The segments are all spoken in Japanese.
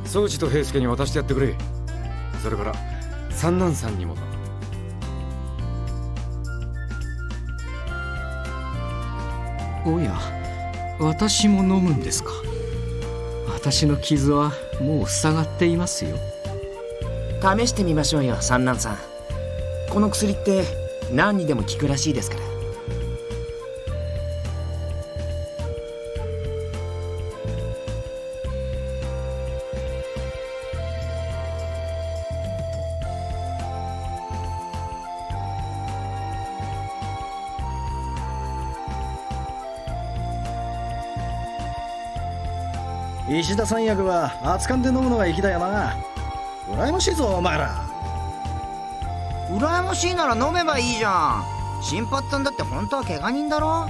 宗司と平助に渡してやってくれ。それから三男さんにもだ。おや、私も飲むんですか。私の傷はもう塞がっていますよ。試してみましょうよ、三男さん。この薬って何にでも効くらしいですから。石田三役は熱燗で飲むのが粋だよな。羨ましいぞお前ら。羨ましいなら飲めばいいじゃん。新八さんだって本当は怪我人だろ。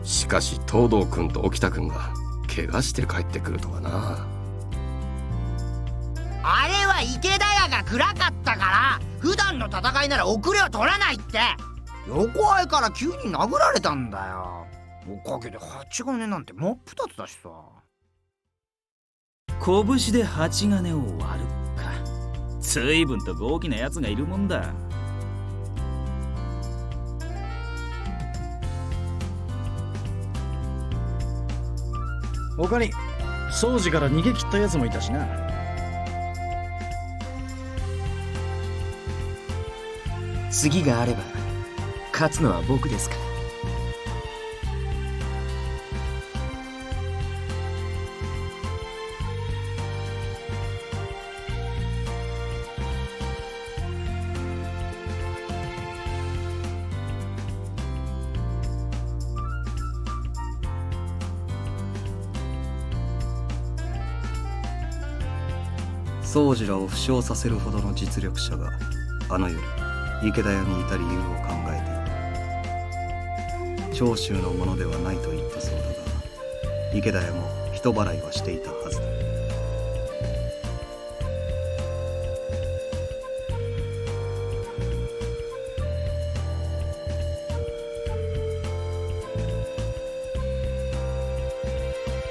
しかし東堂君と沖田君が怪我して帰ってくるとはな。あれは池田屋が暗かったから。普段の戦いなら遅れを取らないって。横合いから急に殴られたんだよ。おかげで八金なんて真っ二つだしさ。拳で八金を割るか。随分と豪気なやつがいるもんだ。他に宗司から逃げ切ったやつもいたしな。次があれば勝つのは僕ですから。宗司らを負傷させるほどの実力者があの夜池田屋にいた理由を考えている。長州のものではないと言ったそうだが、池田屋も人払いはしていたはずだ。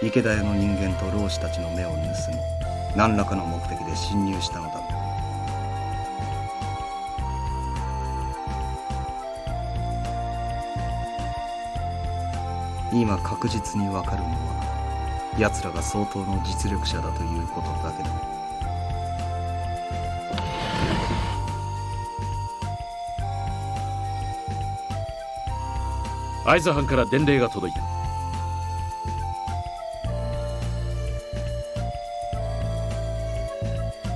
池田屋の人間と浪士たちの目を盗み、何らかの目的で侵入したのだろう。今確実にわかるのは、奴らが相当の実力者だということだけだ。会津藩から伝令が届いた。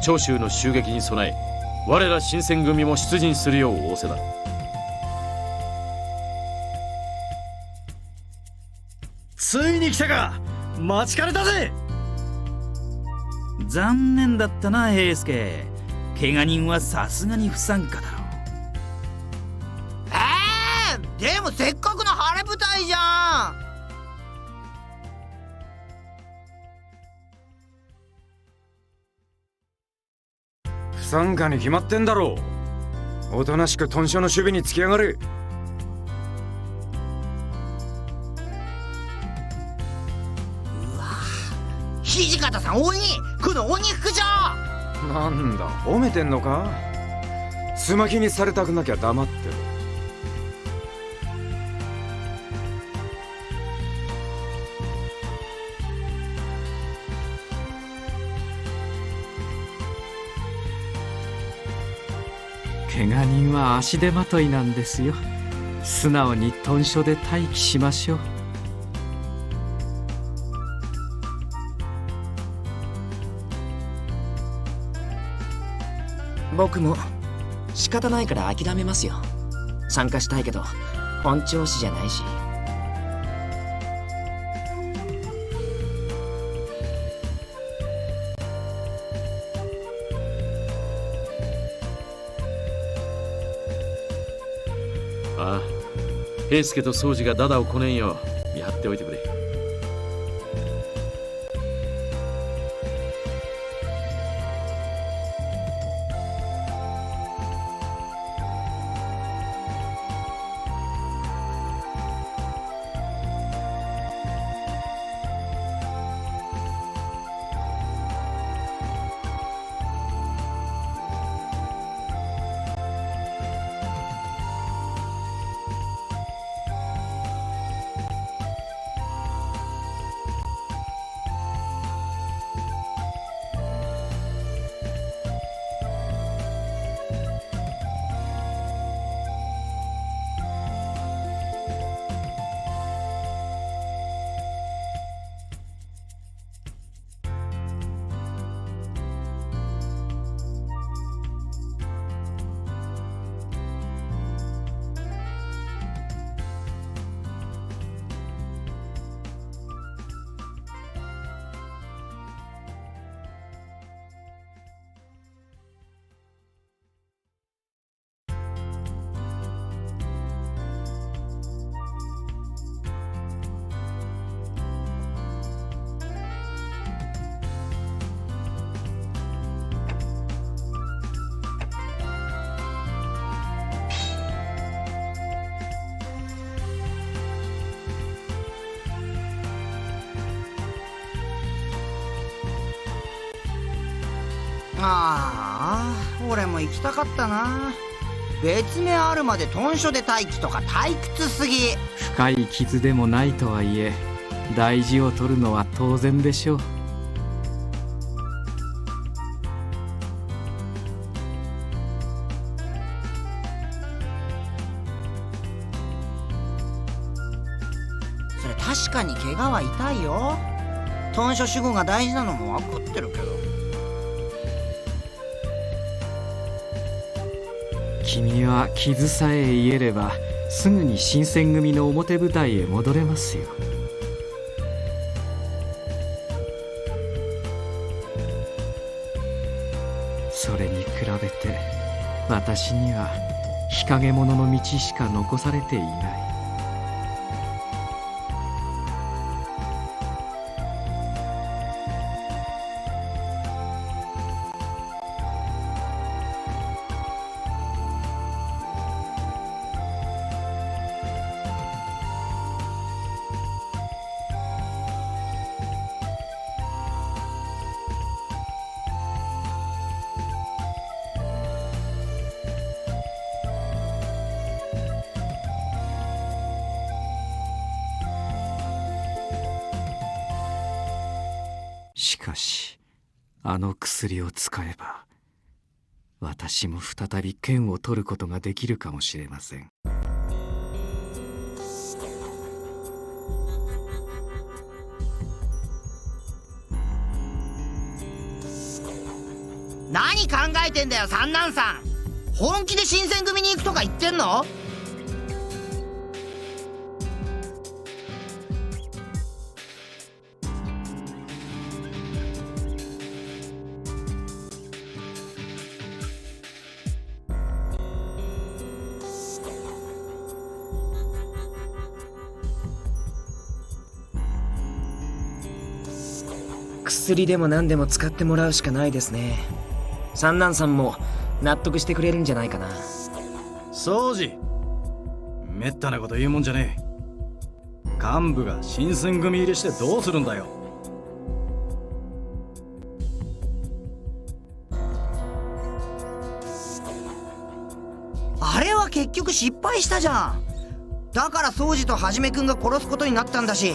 長州の襲撃に備え、我ら新選組も出陣するよう仰せだ。ついに来たか。待ちかねたぜ。残念だったな平助。怪我人はさすがに不参加だろう。でもせっかくの晴れ舞台じゃん。不参加に決まってんだろう。おとなしく屯所の守備につきやがれ。土方さん鬼、この鬼副長。なんだ褒めてんのか。すまきにされたくなきゃ黙ってろ。怪我人は足手まといなんですよ。素直に屯所で待機しましょう。僕も仕方ないから諦めますよ。参加したいけど本調子じゃないし。ああ、平助と宗司がダダをこねんよう見張っておいてくれ。ああ、俺も行きたかったな。別名あるまで豚書で待機とか退屈すぎ。深い傷でもないとはいえ大事を取るのは当然でしょう。それ確かに怪我は痛いよ。豚書守護が大事なのも分かってるけど。君は傷さえ癒えればすぐに新選組の表舞台へ戻れますよ。それに比べて私には日陰者の道しか残されていない。しかしあの薬を使えば私も再び剣を取ることができるかもしれません。何考えてんだよ三男さん。本気で新選組に行くとか言ってんの？薬でも何でも使ってもらうしかないですね。三男さんも納得してくれるんじゃないかな。宗司、めったなこと言うもんじゃねえ。幹部が新選組入りしてどうするんだよ。あれは結局失敗したじゃん。だから宗司とはじめくんが殺すことになったんだし。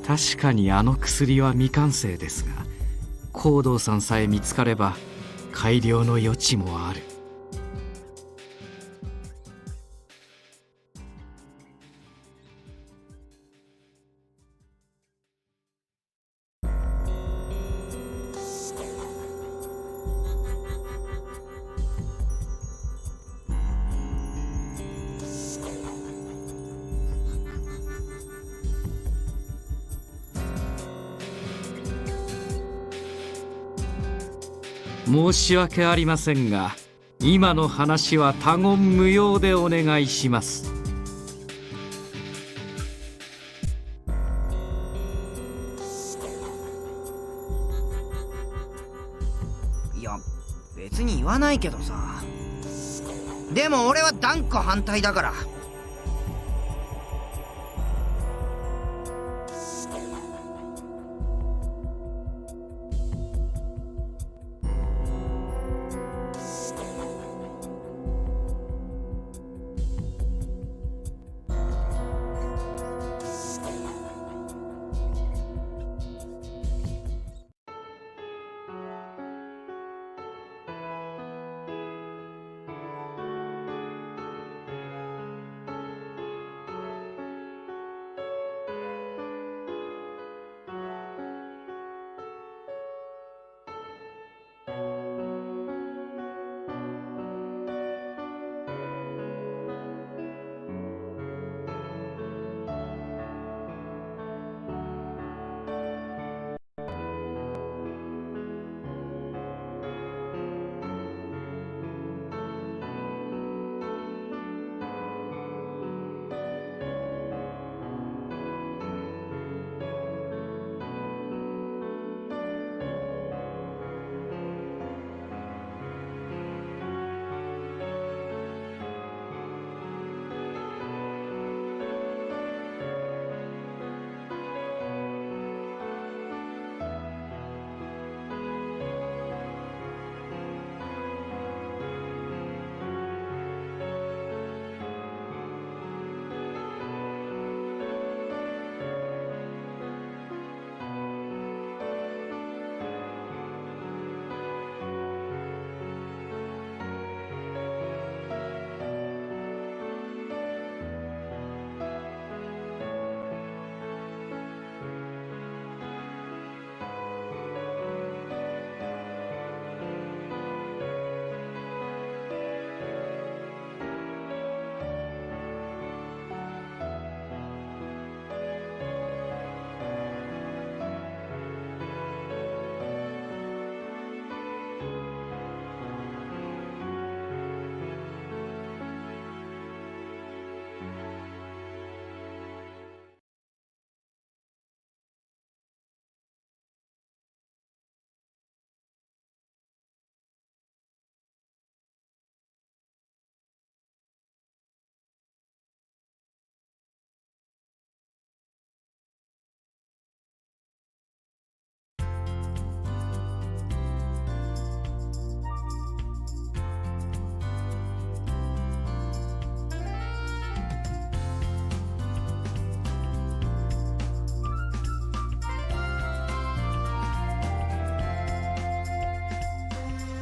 確かにあの薬は未完成ですが、行動さんさえ見つかれば改良の余地もある。申し訳ありませんが、今の話は他言無用でお願いします。いや別に言わないけどさ。でも俺は断固反対だから。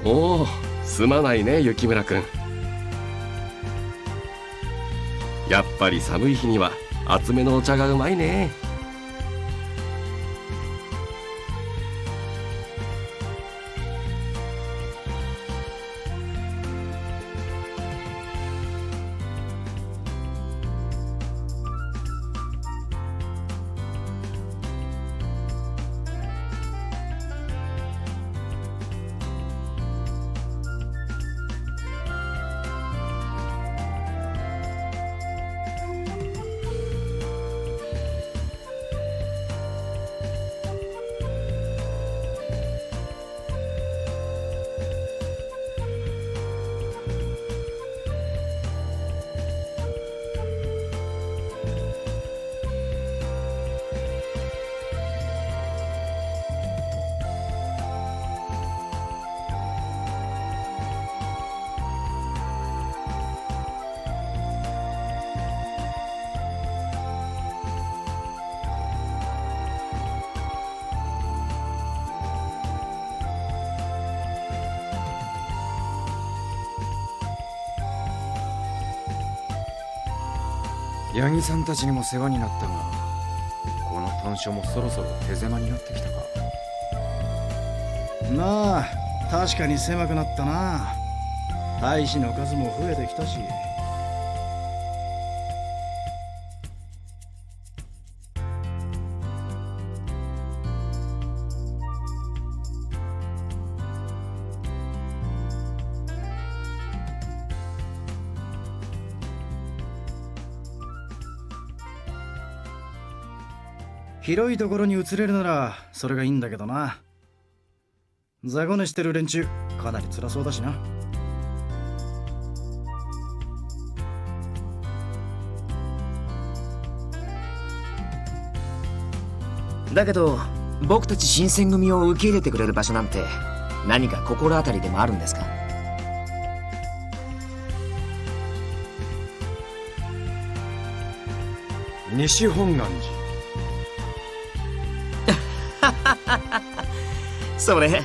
おお、すまないね雪村くん。やっぱり寒い日には厚めのお茶がうまいね。八木さんたちにも世話になったが、この短所もそろそろ手狭になってきたか。まあ確かに狭くなったな。大使の数も増えてきたし。広いところに移れるならそれがいいんだけどな。雑魚寝してる連中かなり辛そうだしな。だけど僕たち新選組を受け入れてくれる場所なんて何か心当たりでもあるんですか？西本願それ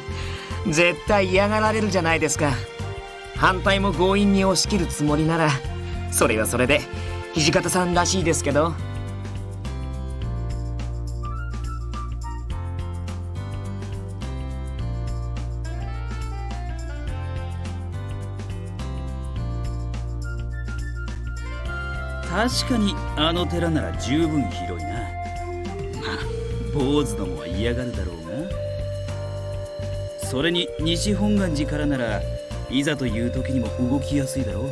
絶対嫌がられるじゃないですか。反対も強引に押し切るつもりならそれはそれで土方さんらしいですけど。確かにあの寺なら十分広いな。まあ坊主どもは嫌がるだろうが、それに西本願寺からならいざという時にも動きやすいだろう。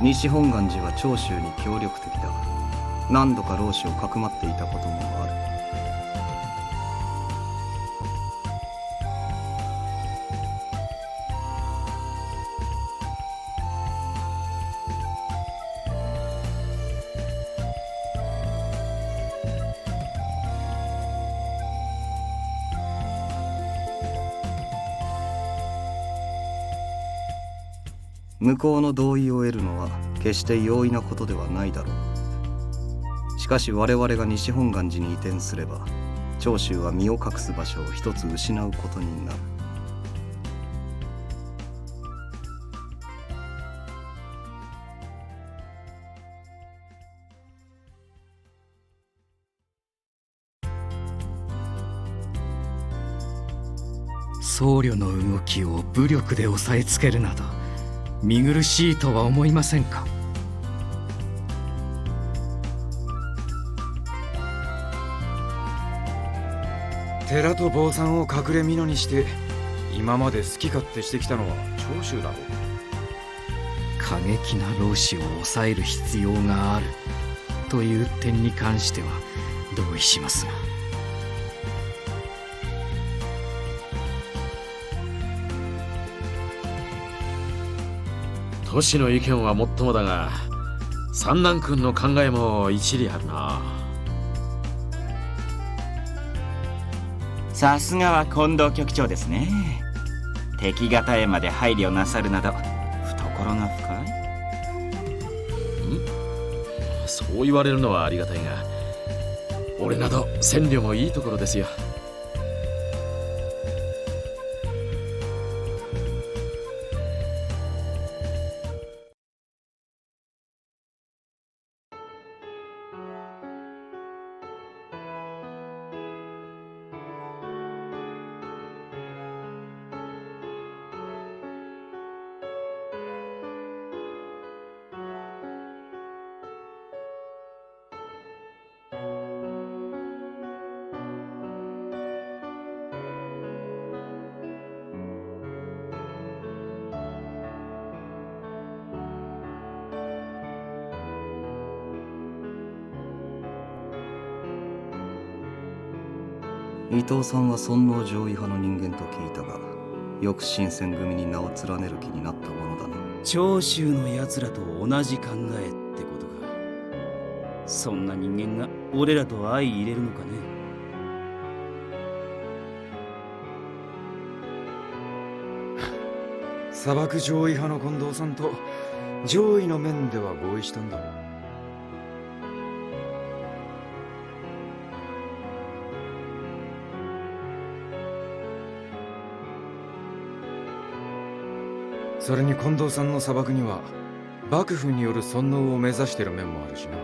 西本願寺は長州に協力的だ。何度か老子をかくまっていたこともある。向こうの同意を得るのは決して容易なことではないだろう。しかし我々が西本願寺に移転すれば長州は身を隠す場所を一つ失うことになる。僧侶の動きを武力で押さえつけるなど見苦しいとは思いませんか？寺と坊さんを隠れ蓑にして今まで好き勝手してきたのは長州だろう。過激な老子を抑える必要があるという点に関しては同意しますが、都市の意見はもっともだが、三男君の考えも一理あるな。さすがは近藤局長ですね。敵方へまで配慮なさるなど懐が深い。そう言われるのはありがたいが、俺など千両もいいところですよ。伊藤さんは尊王攘夷派の人間と聞いたが、よく新選組に名を連ねる気になったものだな。長州のやつらと同じ考えってことか。そんな人間が俺らと相入れるのかね。砂漠上位派の近藤さんと上位の面では合意したんだろう。それに近藤さんの砂漠には幕府による尊王を目指してる面もあるしな。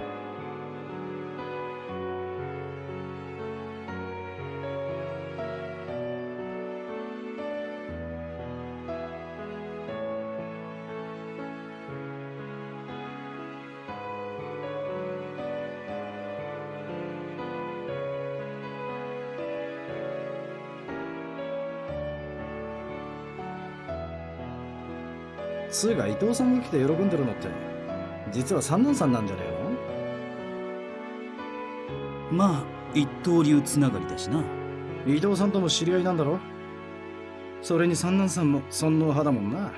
つーが伊藤さんが来て喜んでるのって実は三男さんなんじゃねえの？まあ一刀流つながりだしな。伊藤さんとも知り合いなんだろ？それに三男さんも尊皇派だもんな。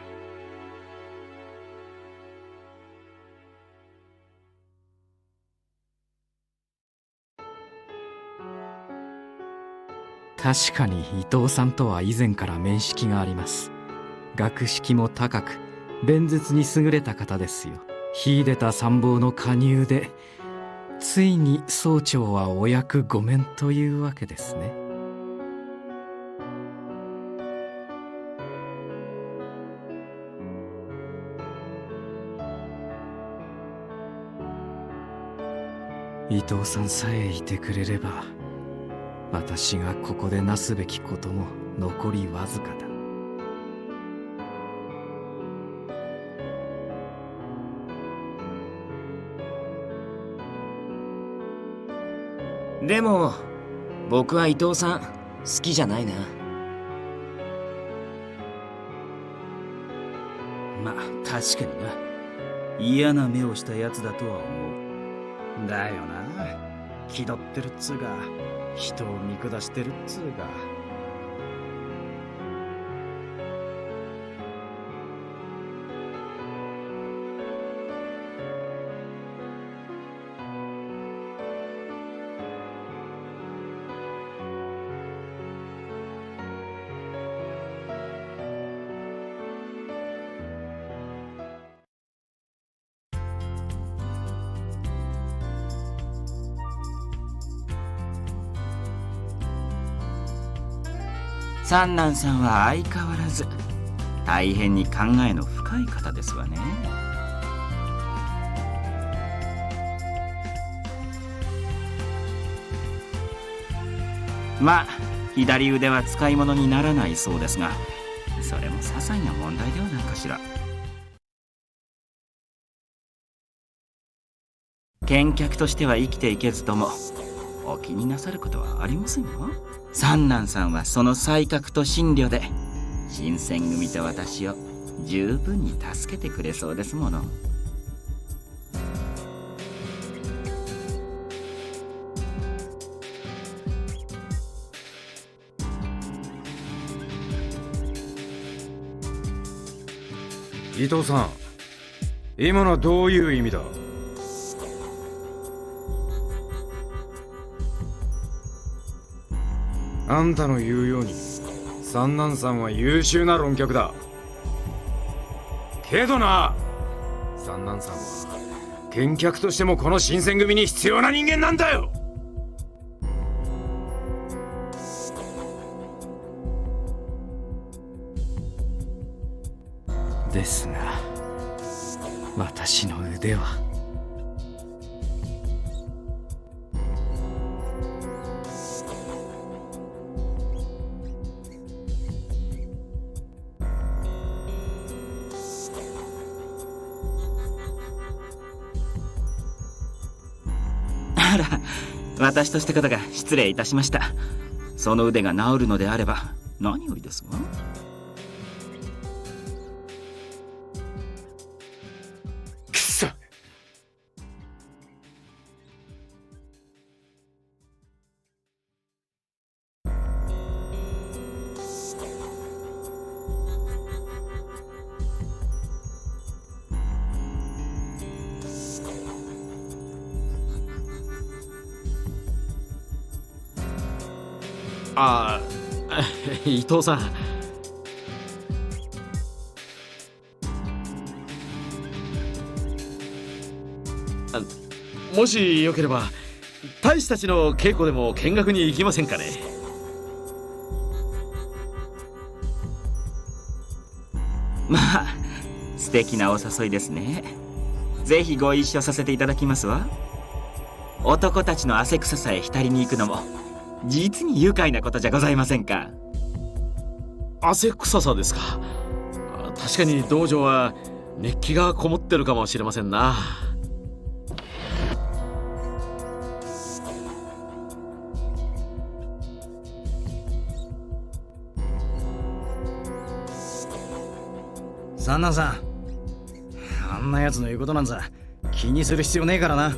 確かに伊藤さんとは以前から面識があります。学識も高く弁舌に優れた方ですよ。秀でた参謀の加入でついに総長はお役御免というわけですね。伊藤さんさえいてくれれば私がここでなすべきことも残りわずかだ。でも僕は伊藤さん好きじゃないな。まあ確かにな。嫌な目をしたやつだとは思う。だよな。気取ってるっつうか人を見下してるっつうか。三男さんは相変わらず大変に考えの深い方ですわね。まあ左腕は使い物にならないそうですが、それも些細な問題ではないかしら。見客としては生きていけずともお気になさることはありませんよ。三男さんはその才覚と心慮で新選組と私を十分に助けてくれそうですもの。伊藤さん、今のはどういう意味だ？あんたの言うように三男さんは優秀な論客だ。けどな、三男さんは見客としてもこの新選組に必要な人間なんだよ。ですが私の腕はあら、私としたことが失礼いたしました。その腕が治るのであれば何よりですわ。くそ。ああ、伊藤さん。もしよければ大使たちの稽古でも見学に行きませんかね？まあ素敵なお誘いですね。ぜひご一緒させていただきますわ。男たちの汗臭さへ浸りに行くのも実に愉快なことじゃございませんか。汗臭さですか。確かに道場は熱気がこもってるかもしれませんな。三男さん、あんな奴の言うことなんざ気にする必要ねえからな。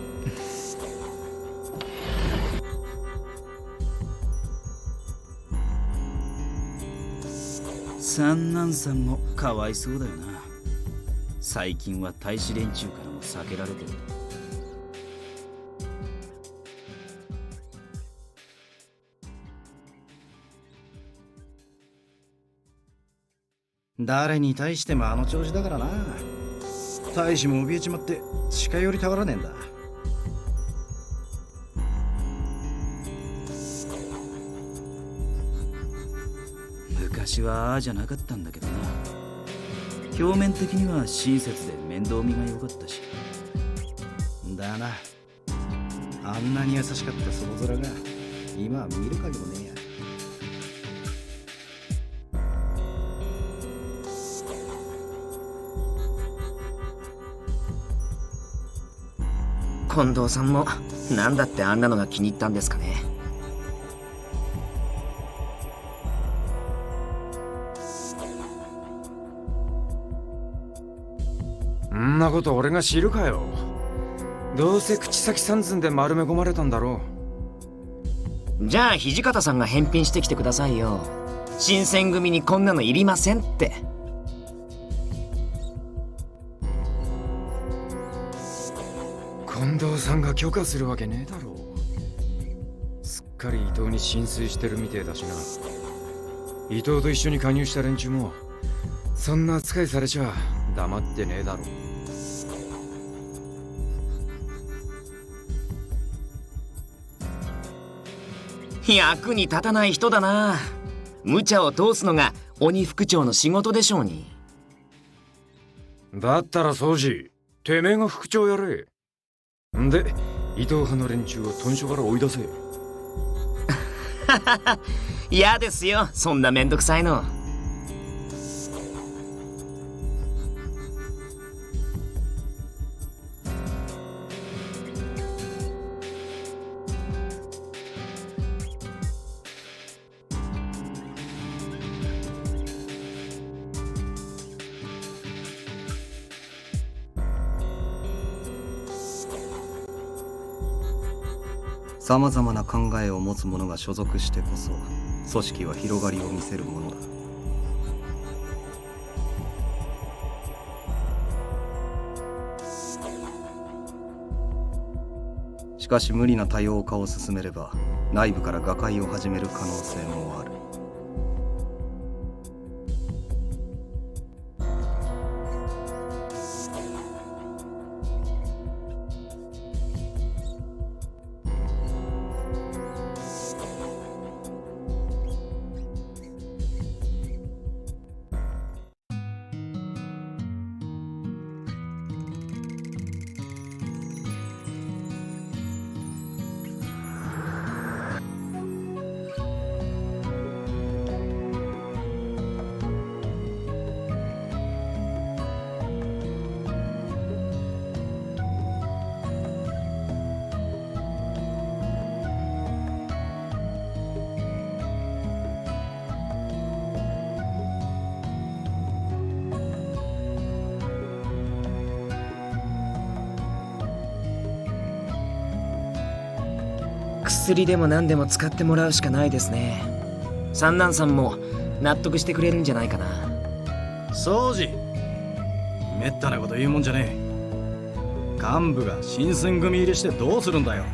三男さんもかわいそうだよな。最近は大使連中からも避けられてる。誰に対してもあの調子だからな。大使も怯えちまって近寄りたがらねえんだ。昔はああじゃなかったんだけどな。表面的には親切で面倒見が良かったし。だな。あんなに優しかったその面が今は見る影もねえや。近藤さんもなんだってあんなのが気に入ったんですかね。んなこと俺が知るかよ。どうせ口先三寸で丸め込まれたんだろじゃあ土方さんが返品してきてくださいよ。新選組にこんなのいりませんって。近藤さんが許可するわけねえだろう。すっかり伊藤に心酔してるみてえだしな。伊藤と一緒に加入した連中もそんな扱いされちゃ黙ってねえだろう。役に立たない人だな。無茶を通すのが鬼副長の仕事でしょうに。だったら掃除てめえが副長やれ。んで伊藤派の連中を屯所から追い出せ。嫌ですよそんなめんどくさいの。さまざまな考えを持つ者が所属してこそ組織は広がりを見せるものだ。しかし無理な多様化を進めれば内部から瓦解を始める可能性もある。薬でも何でも使ってもらうしかないですね。三男さんも納得してくれるんじゃないかな。掃除めったなこと言うもんじゃねえ。幹部が新選組入りしてどうするんだよ。